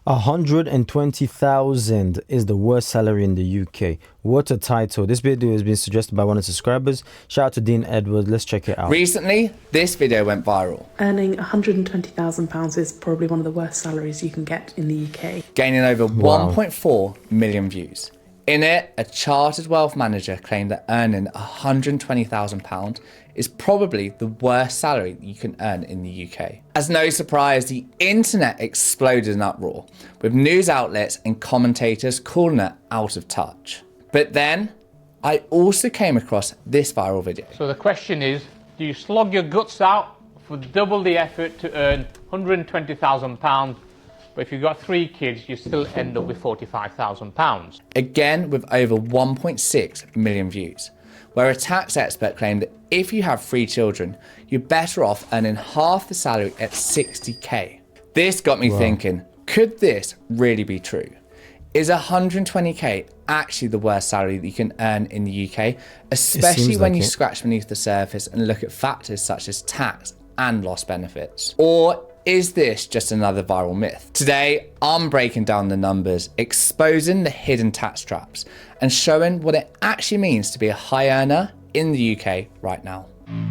120,000 is the worst salary in the UK. What a title. This video has been suggested by one of the subscribers. Shout out to Dean Edward. Let's check it out. Recently, this video went viral. Earning £120,000 is probably one of the worst salaries you can get in the UK. Gaining over Wow. 1.4 million views. In it, a chartered wealth manager claimed that earning £120,000 is probably the worst salary that you can earn in the UK. As no surprise, the internet exploded in uproar, with news outlets and commentators calling it out of touch. But then, I also came across this viral video. So the question is, do you slog your guts out for double the effort to earn £120,000, but if you've got 3 kids, you still end up with £45,000? Again with over 1.6 million views, where a tax expert claimed that if you have 3 children, you're better off earning half the salary at 60k. This got me thinking, could this really be true? Is 120k actually the worst salary that you can earn in the UK, especially when you scratch beneath the surface and look at factors such as tax and lost benefits? Or is this just another viral myth? Today, I'm breaking down the numbers, exposing the hidden tax traps, and showing what it actually means to be a high earner in the UK right now.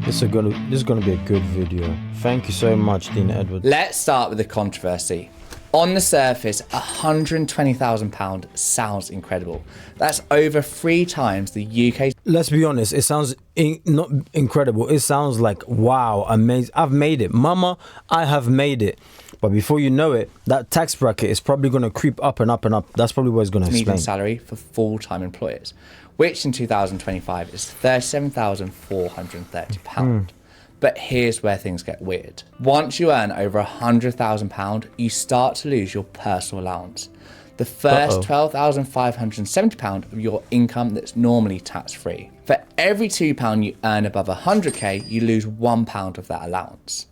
This is gonna be a good video. Thank you so much, Dean Edward. Let's start with the controversy. On the surface, £120,000 sounds incredible. That's over 3 times the UK. Let's be honest, it sounds not incredible. It sounds like, wow, amazing. I've made it. Mama, I have made it. But before you know it, that tax bracket is probably going to creep up and up and up. That's probably what it's going to Median explain. salary for full-time employers, which in 2025 is £37,430. But here's where things get weird. Once you earn over £100,000, you start to lose your personal allowance. The first £12,570 of your income that's normally tax-free. For every £2 you earn above 100k, you lose £1 of that allowance.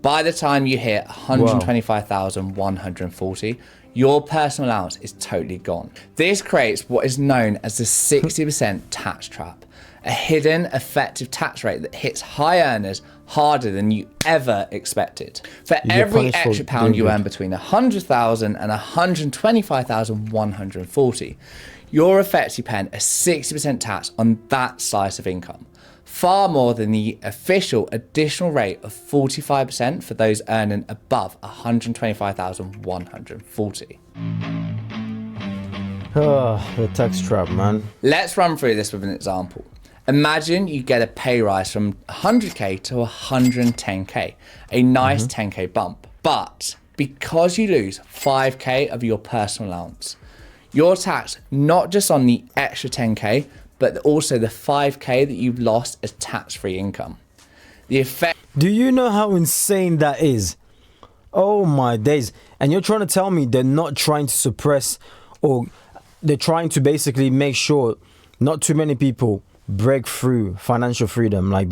By the time you hit 125,140, your personal allowance is totally gone. This creates what is known as the 60% tax trap, a hidden effective tax rate that hits high earners harder than you ever expected. For every extra pound you earn between 100,000 and 125,140, you're effectively paying a 60% tax on that slice of income, far more than the official additional rate of 45% for those earning above 125,140. The tax trap, man. Let's run through this with an example. Imagine you get a pay rise from 100k to 110k, a nice 10k bump. But because you lose 5k of your personal allowance, you're taxed not just on the extra 10k, but also the 5k that you've lost as tax-free income. The effect. Do you know how insane that is? Oh my days. And you're trying to tell me they're not trying to suppress, or they're trying to basically make sure not too many people break through financial freedom? Like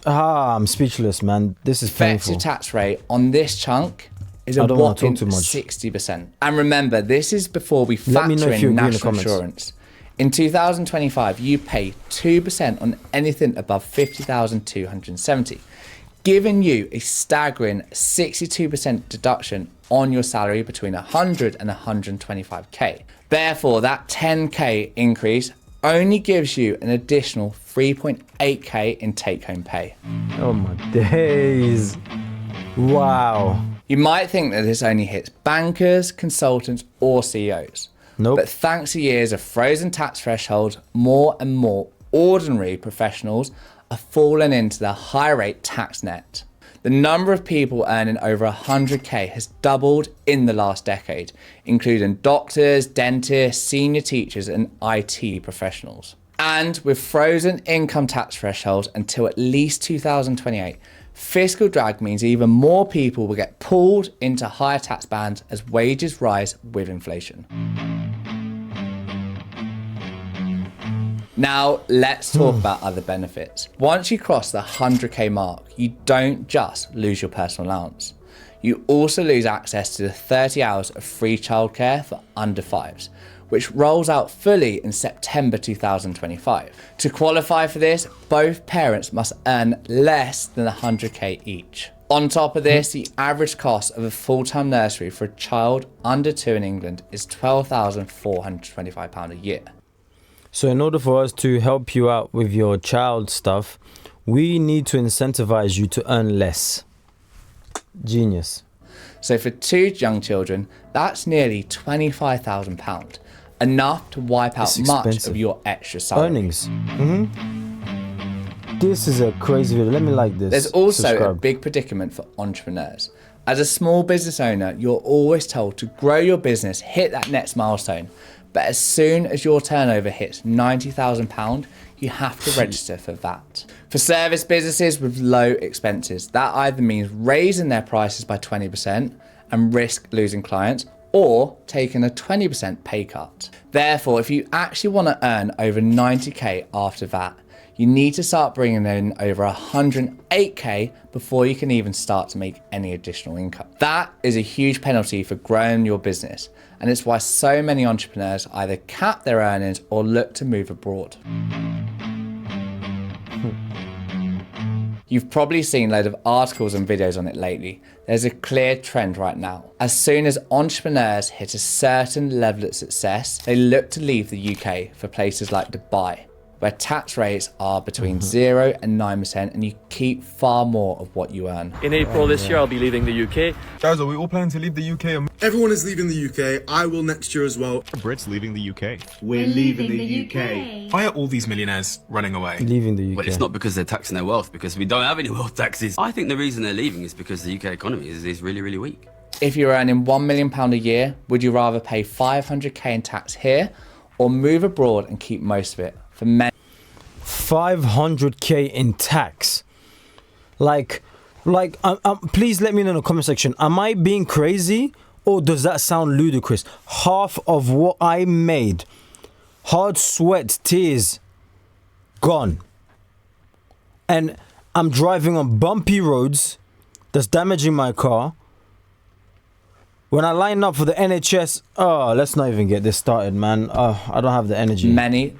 I'm speechless, man. This is painful. Effective tax rate on this chunk is a whopping 60%. And remember, this is before we factor in national insurance. In 2025, you pay 2% on anything above 50,270, giving you a staggering 62% deduction on your salary between 100 and 125k. Therefore, that 10k increase only gives you an additional 3.8k in take-home pay. Oh my days. Wow. You might think that this only hits bankers, consultants, or CEOs. Nope. But thanks to years of frozen tax thresholds, more and more ordinary professionals are falling into the high rate tax net. The number of people earning over 100k has doubled in the last decade, including doctors, dentists, senior teachers, and IT professionals. And with frozen income tax thresholds until at least 2028, fiscal drag means even more people will get pulled into higher tax bands as wages rise with inflation. Now, let's talk about other benefits. Once you cross the 100k mark, you don't just lose your personal allowance. You also lose access to the 30 hours of free childcare for under 5s, which rolls out fully in September 2025. To qualify for this, both parents must earn less than 100k each. On top of this, the average cost of a full-time nursery for a child under 2 in England is £12,425 a year. So in order for us to help you out with your child stuff, we need to incentivize you to earn less. Genius. So for 2 young children, that's nearly £25,000, enough to wipe out It's much expensive. of your extra salary. Earnings. This is a crazy video. Let me like this. There's also a Subscribe. big predicament for entrepreneurs. As a small business owner, you're always told to grow your business, hit that next milestone. But as soon as your turnover hits £90,000, you have to register for VAT. For service businesses with low expenses, that either means raising their prices by 20% and risk losing clients, or taking a 20% pay cut. Therefore, if you actually want to earn over 90k after VAT, you need to start bringing in over 108k before you can even start to make any additional income. That is a huge penalty for growing your business, and it's why so many entrepreneurs either cap their earnings or look to move abroad. You've probably seen loads of articles and videos on it lately. There's a clear trend right now. As soon as entrepreneurs hit a certain level of success, they look to leave the UK for places like Dubai, where tax rates are between 0 and 9%, and you keep far more of what you earn. In April this year, I'll be leaving the UK. Guys, are we all planning to leave the UK? Everyone is leaving the UK. I will next year as well. Brits leaving the UK. We're leaving the UK. Why are all these millionaires running away? Leaving the UK. Well, it's not because they're taxing their wealth, because we don't have any wealth taxes. I think the reason they're leaving is because the UK economy is really, really weak. If you're earning £1 million a year, would you rather pay 500k in tax here or move abroad and keep most of it? For many, 500k in tax. Please let me know in the comment section. Am I being crazy, or does that sound ludicrous? Half of what I made, hard sweat, tears, gone. And I'm driving on bumpy roads that's damaging my car. When I line up for the NHS, let's not even get this started, man. I don't have the energy.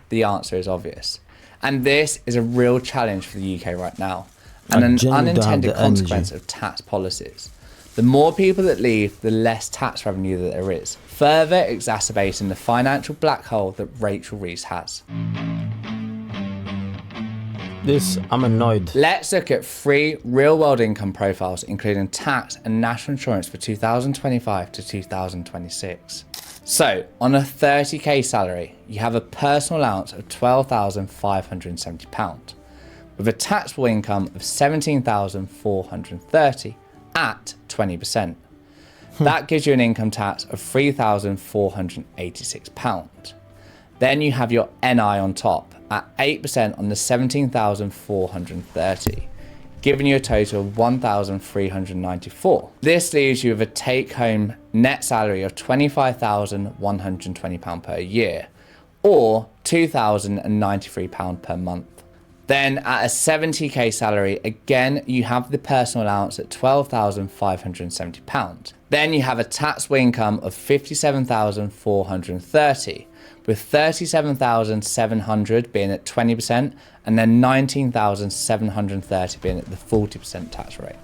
the answer is obvious. And this is a real challenge for the UK right now, and I an genuinely don't have unintended the consequence energy. of tax policies. The more people that leave, the less tax revenue that there is, further exacerbating the financial black hole that Rachel Reeves has. I'm annoyed. Let's look at 3 real-world income profiles, including tax and national insurance for 2025 to 2026. So, on a 30k salary, you have a personal allowance of £12,570, with a taxable income of £17,430 at 20%. That gives you an income tax of £3,486. Then you have your NI on top at 8% on the £17,430, giving you a total of £1,394. This leaves you with a take-home net salary of £25,120 per year, or £2,093 per month. Then at a 70k salary, again, you have the personal allowance at £12,570. Then you have a taxable income of £57,430, with £37,700 being at 20%, and then £19,730 being at the 40% tax rate,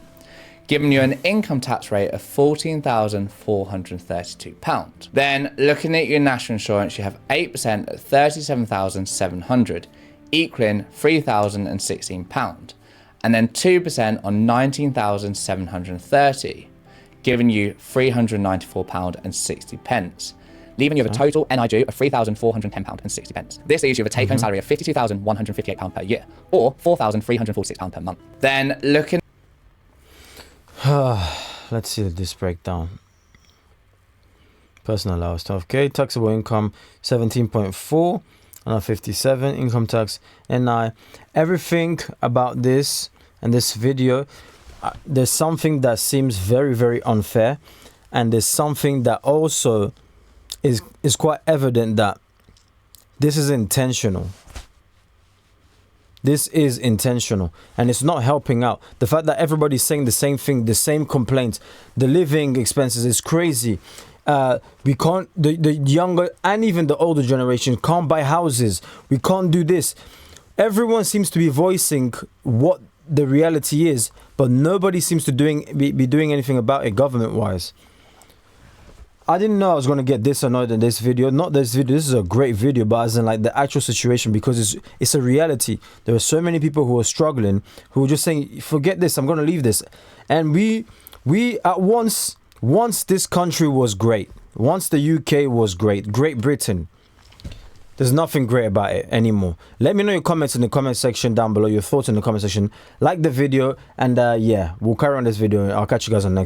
giving you an income tax rate of £14,432. Then, looking at your national insurance, you have 8% at £37,700, equaling £3,016, and then 2% on £19,730, giving you £394.60, leaving you with a total NIG of £3,410.60. This leaves you with a take-home salary of £52,158 per year, or £4,346 per month. Then looking... Let's see this breakdown. Personal allowance 12k, taxable income 17.4, and 57 income tax, NI. Everything about this and this video, there's something that seems very, very unfair, and there's something that also is quite evident that this is intentional. This is intentional, and it's not helping out. The fact that everybody's saying the same thing, the same complaints, the living expenses is crazy. We can't, the younger and even the older generation can't buy houses. We can't do this. Everyone seems to be voicing what the reality is, but nobody seems to be doing anything about it government-wise. I didn't know I was going to get this annoyed in this video. Not this video. This is a great video, but as in like the actual situation, because it's a reality. There are so many people who are struggling, who are just saying, forget this, I'm going to leave this. And we at once this country was great. Once the UK was great. Great Britain. There's nothing great about it anymore. Let me know your comments in the comment section down below. Your thoughts in the comment section. Like the video. And yeah, we'll carry on this video. I'll catch you guys on the next.